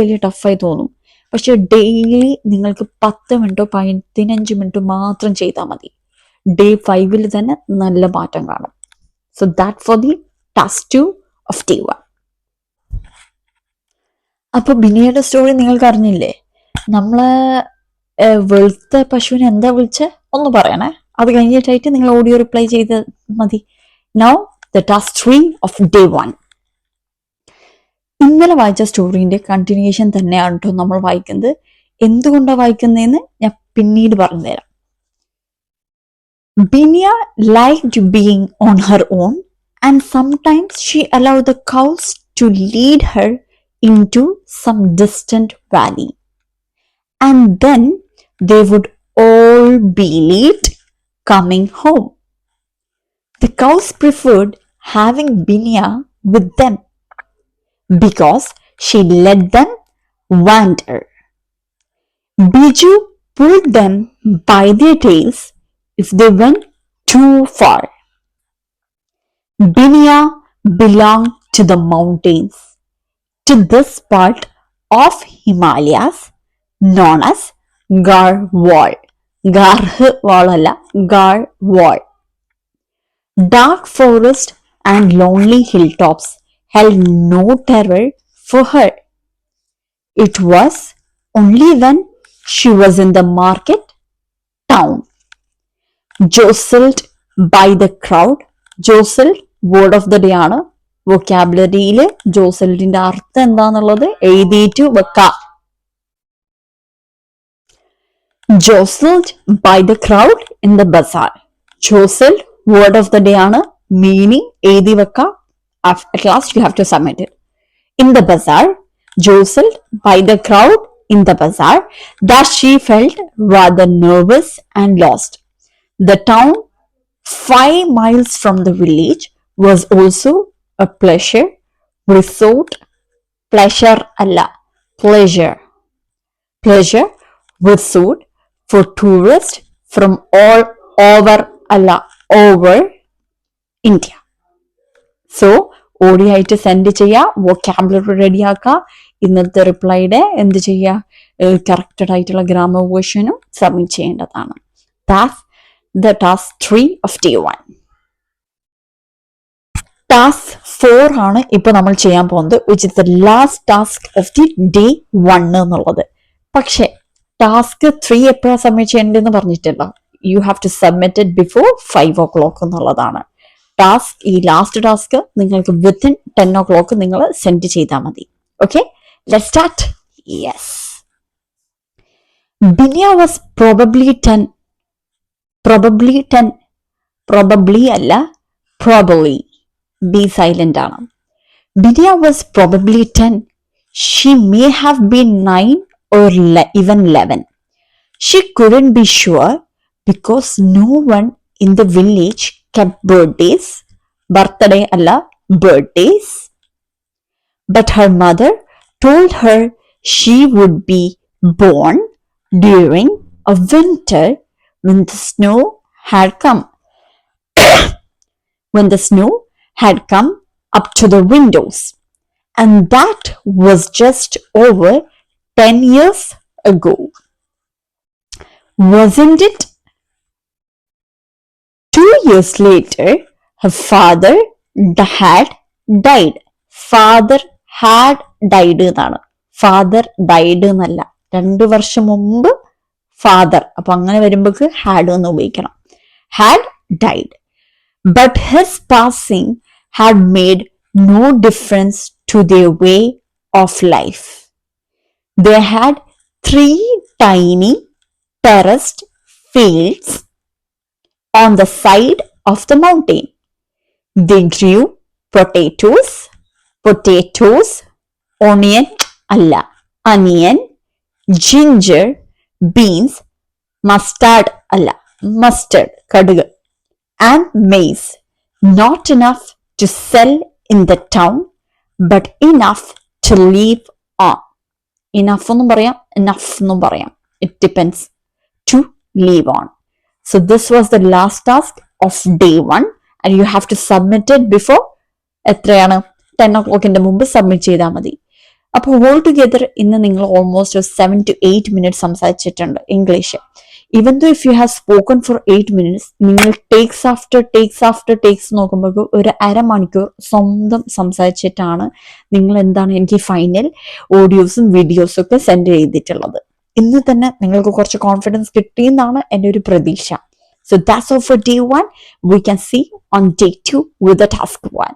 വലിയ ടഫായി തോന്നും. പക്ഷെ ഡെയിലി നിങ്ങൾക്ക് 10 മിനിറ്റോ 15 മിനിറ്റോ മാത്രം ചെയ്താൽ മതി. ഡേ 5 തന്നെ നല്ല മാറ്റം കാണും. So that for the task 2 of day 1. അപ്പൊ ബിനിയുടെ സ്റ്റോറി നിങ്ങൾക്ക് അറിഞ്ഞില്ലേ? നമ്മളെ വെളുത്ത പശുവിനെ എന്താ വിളിച്ച ഒന്ന് പറയണേ. അത് കഴിഞ്ഞിട്ടായിട്ട് നിങ്ങൾ ഓഡിയോ റിപ്ലൈ ചെയ്ത് മതി. Now the task 3 of day 1. ഇന്നലെ വായിച്ച സ്റ്റോറിന്റെ കണ്ടിന്യൂഷൻ തന്നെയാണ് കേട്ടോ നമ്മൾ വായിക്കുന്നത്. എന്തുകൊണ്ടാണ് വായിക്കുന്നതെന്ന് ഞാൻ പിന്നീട് പറഞ്ഞുതരാം. Binya liked being on her own and sometimes she allowed the cows to lead her into some distant valley, and then they would all be late coming home. The cows preferred having Binya with them because she let them wander. Biju pulled them by their tails if they went too far. Binya belonged to the mountains, to this part of Himalayas known as Garhwal. Garhwal alla, Garhwal. Dark forest and lonely hilltops held no terror for her. It was only when she was in the market town, jostled by the crowd. Jostled word of the day ആണ്. വൊക്കാബുലറിയില് ജോസലിന്റെ അർത്ഥം എന്താന്നുള്ളത് എഴുതിയിട്ട് വെക്കാം. Jostled by the crowd in the bazaar. Jostled word of the day ആണ്. Meaning എഴുതി വെക്കാം. At last you have to submit it. In the bazaar, jostled by the crowd in the bazaar, that she felt rather nervous and lost. The town 5 miles from the village was also a pleasure resort. Pleasure alla, pleasure resort for tourists from all over alla, over India. So audio ആയിട്ട് send ചെയ്യുക. Vocabulary റെഡിയാക്കുക. ഇന്നത്തെ റിപ്ലൈയുടെ എന്ത് ചെയ്യുക, corrected ആയിട്ടുള്ള grammar വേർഷനും submit ചെയ്യേണ്ടതാണ്. That's the task 3 of day 1. Task 4 ആണ് ഇപ്പൊ നമ്മൾ ചെയ്യാൻ പോകുന്നത്, which is the last task of the day 1 എന്നുള്ളത്. പക്ഷെ ടാസ്ക് 3 എപ്പോഴാണ് സബ്മിറ്റ് ചെയ്യേണ്ടതെന്ന് പറഞ്ഞിട്ടില്ല. You have to submit it before 5 o'clock എന്നുള്ളതാണ്. ഈ ലാസ്റ്റ് ടാസ്ക് നിങ്ങൾക്ക് വിത്തിൻ 10 o'clock നിങ്ങൾ സെൻഡ് ചെയ്താൽ മതി. Okay, let's start. Yes, Biniya was probably 10. Probably അല്ല, പ്രോബബ്ലി. ബി സൈലന്റ് ആണ്. Bidia was probably 10. She may have been 9 or even 11. She couldn't be sure because no one in the village kept birthdays. Birthday alla, birthdays. But her mother told her she would be born during a winter when the snow had come. When the snow had come up to the windows, and that was just over 10 years ago. Wasn't it? 2 years later, her father had died. Father had died എന്നാണ്. Father died എന്നല്ല. 2 വർഷം മുമ്പ് father. അപ്പൊ അങ്ങനെ വരുമ്പോക്ക് had എന്ന് ഉപയോഗിക്കണം. Had died. But his passing had made no difference to their way of life. They had 3 tiny terraced fields on the side of the mountain. They grew potatoes, onion, ginger, beans, mustard, kadugu, and maize. Not enough to sell in the town, but enough to live on. Enough എന്നും പറയാം, enough എന്നും പറയാം. It depends. To live on. So this was the last task of day 1 and you have to submit it before എത്രയാണ് 10 o'clock മുമ്പ് submit ചെയ്താൽ മതി. അപ്പോൾ whole together ഇന്ന് നിങ്ങൾ ഓൾമോസ്റ്റ് 7 to 8 minutes സംസാരിച്ചിട്ടുണ്ട് English. Even though if you have spoken for 8 minutes, നിങ്ങൾ takes after takes നോക്കുമ്പോൾ ഒരു അരമണിക്കൂർ സ്വന്തം സംസാരിച്ചിട്ടാണ് നിങ്ങൾ എന്താണ് എനിക്ക് ഫൈനൽ ഓഡിയോസും വീഡിയോസും ഒക്കെ സെൻഡ് ചെയ്തിട്ടുള്ളത്. ഇന്ന് തന്നെ നിങ്ങൾക്ക് കുറച്ച് കോൺഫിഡൻസ് കിട്ടിയെന്നാണ് എൻ്റെ ഒരു പ്രതീക്ഷ. So that's all for day 1. We can see on day 2 with the task 1.